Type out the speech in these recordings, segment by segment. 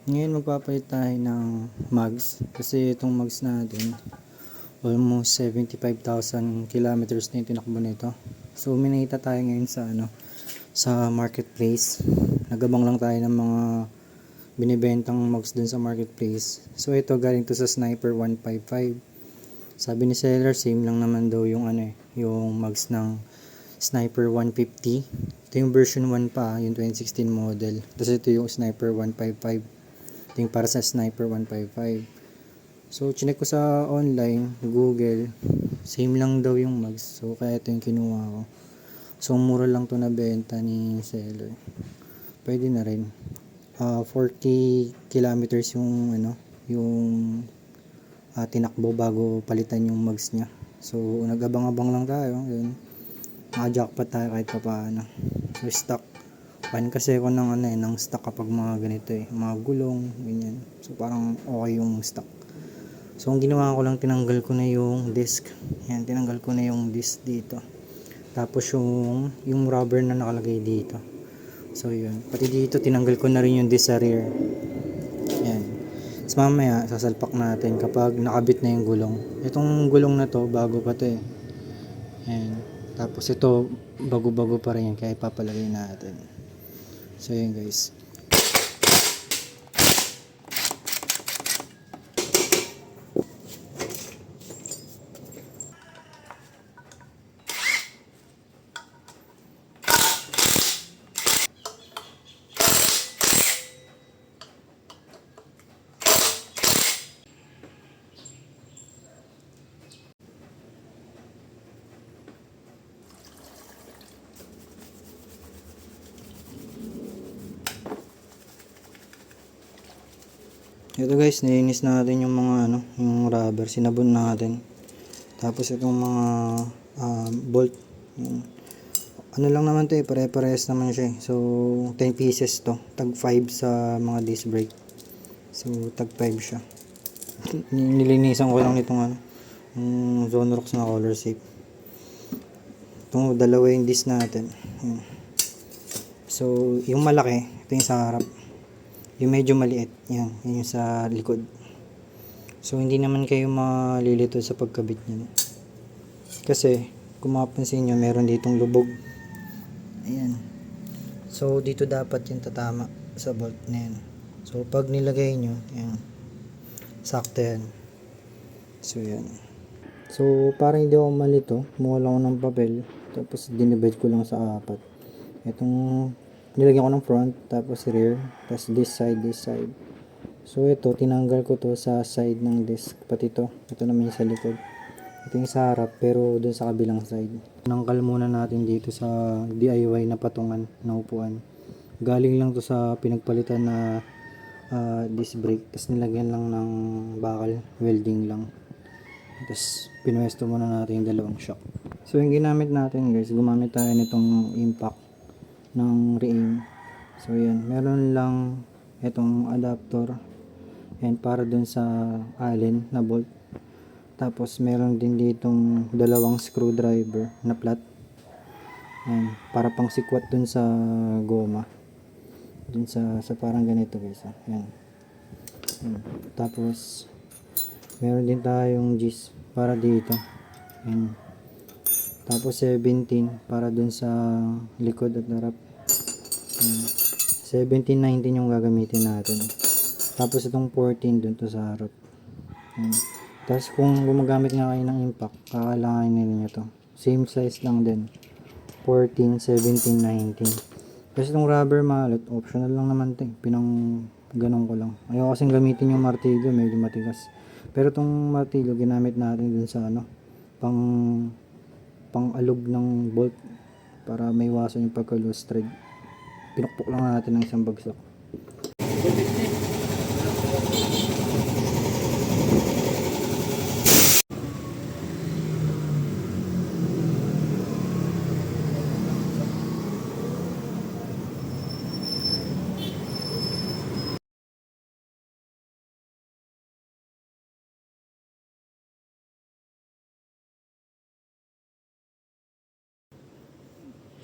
Ngayon magpapalit tayo ng mags kasi itong mags natin almost 75,000 kilometers na yung tinakbo nito. So minita tayo ngayon sa marketplace. Nagabang lang tayo ng mga binibentang mags dun sa marketplace. So ito galing to sa Sniper 155. Sabi ni seller same lang naman daw yung yung mags ng Sniper 150. Ito yung version 1 pa, yung 2016 model. Tapos ito yung Sniper 155. Ito yung para sa Sniper 155. So, chinek ko sa online, Google, same lang daw yung mags. So, kaya ito yung kinuha ko. So, mura lang to na benta ni seller. Pwede na rin. 40 kilometers yung tinakbo bago palitan yung mags niya. So, nagabang-abang lang tayo. Yun. Naka-jackpot tayo kahit pa paano. So, stock. Pan kasi ako ng stock kapag mga ganito mga gulong, ganyan. So, parang okay yung stock. So, ang ginawa ko lang, tinanggal ko na yung disc. Yan, tinanggal ko na yung disc dito. Tapos yung rubber na nakalagay dito. So, yun. Pati dito, tinanggal ko na rin yung disc sa rear. Yan. Tapos mamaya, sasalpak natin kapag nakabit na yung gulong. Itong gulong na to, bago pa to eh. Yan. Tapos ito, bago-bago pa rin yan, kaya ipapalagay natin. So, yun guys. Ito guys, nilinis natin yung mga yung rubber, sinabon natin. Tapos itong mga bolt, yun. Lang naman to pare-parehas naman siya. So 10 pieces to, tag 5 sa mga disc brake. So tag 5 siya. Nilinisan ko lang nitong yung Zonrox na color shape. Itong dalawa yung disc natin. Yun. So yung malaki, ito yung sa harap. Yung medyo maliit, yan yung sa likod. So hindi naman kayo malilito sa pagkabit niyan. Kasi kung mapapansin nyo, meron ditong lubog. Ayan. So dito dapat yung tatama sa bolt na yan. So pag nilagay nyo, yan, sakto yan. So yan. So para hindi ako malito, kumuha lang ako ng papel. Tapos dinivide ko lang sa apat. Itong nilagyan ko ng front, tapos rear, tapos this side. So ito, tinanggal ko to sa side ng disc, pati ito naman yung sa likod. Ito yung sa harap, pero dun sa kabilang side. Tinanggal muna natin dito sa DIY na patungan na upuan. Galing lang to sa pinagpalitan na disc brake, tapos nilagyan lang ng bakal, welding lang. Tapos pinwesto muna natin yung dalawang shock. So yung ginamit natin guys, gumamit tayo nitong impact ng rein. So yan, meron lang itong adapter and para dun sa allen na bolt. Tapos meron din ditong dalawang screwdriver na flat. Yan, para pang sikwat dun sa goma. Dun sa parang ganito guys. Yan. Yan. Tapos meron din tayong G's para dito. Yan. Tapos 17 para dun sa likod at harap. 17, 19 yung gagamitin natin. Tapos itong 14 dun to sa harap. Tapos kung gumagamit nga kayo ng impact, kakailanganin nyo to. Same size lang din. 14, 17, 19. Tapos itong rubber mallet, optional lang naman to. Ganun ko lang. Ayaw kasing gamitin yung martilyo, medyo matigas. Pero itong martilyo, ginamit natin dun sa pang alog ng bolt para may iwasan yung pagka-loose thread. Pinukpok lang natin ng isang bagsak.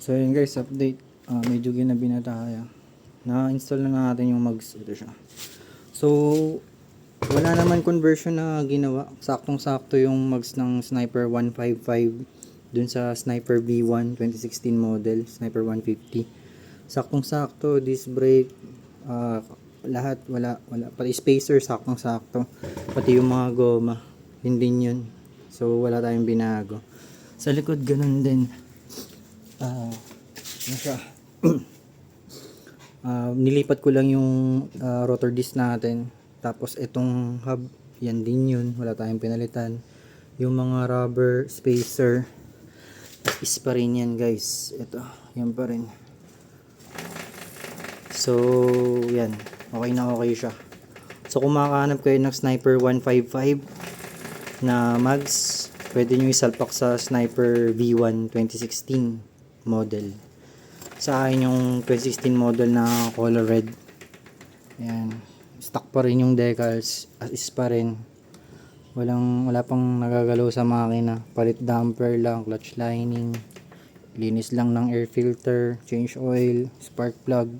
So yun guys, update. Medyo ginabi na tayo. Na-install na natin yung mags. Ito siya. So, wala naman conversion na ginawa. Saktong-sakto yung mags ng Sniper 155 dun sa Sniper V1 2016 model, Sniper 150. Saktong-sakto, disc brake, lahat wala. Pati spacer, saktong-sakto. Pati yung mga goma, hindi yun. So, wala tayong binago. Sa likod, ganun din. Ano siya? Nilipat ko lang yung rotor disc natin. Tapos itong hub, yan din yun. Wala tayong pinalitan. Yung mga rubber spacer is pa rin yan guys. Ito, yan pa rin. So, yan. Okay na okay siya. So, kung makahanap kayo ng Sniper 155 na mags, pwede nyo isalpak sa Sniper V1 2016 model. Sa akin yung 2016 model na color red. Yan. Stock pa rin yung decals, as is pa rin. Wala pang nagagalaw sa makina. Palit damper lang, clutch lining, linis lang ng air filter, change oil, spark plug,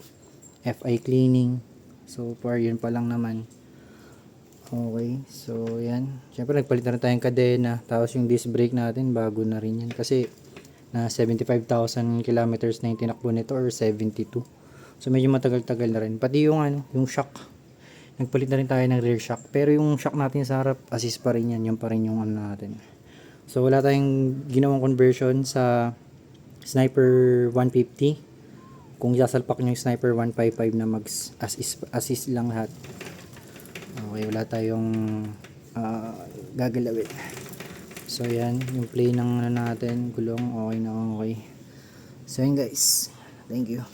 FI cleaning. So far yun pa lang naman. Okay, so yan. Siyempre nagpalit na rin tayong kadena. Tapos yung disc brake natin bago na rin yan. Kasi na 75,000 kilometers na yung tinakbo nito or 72. So medyo matagal-tagal na rin. Pati yung yung shock. Nagpalit na rin tayo ng rear shock. Pero yung shock natin sa harap, assist pa rin yan. Yung pa rin yung natin. So wala tayong ginawang conversion sa Sniper 150. Kung sasalpak nyo yung Sniper 155 na mags, assist lang lahat. Okay, wala tayong gagalawin. So yan, yung play ng natin, gulong, okay na okay. So yan guys, thank you.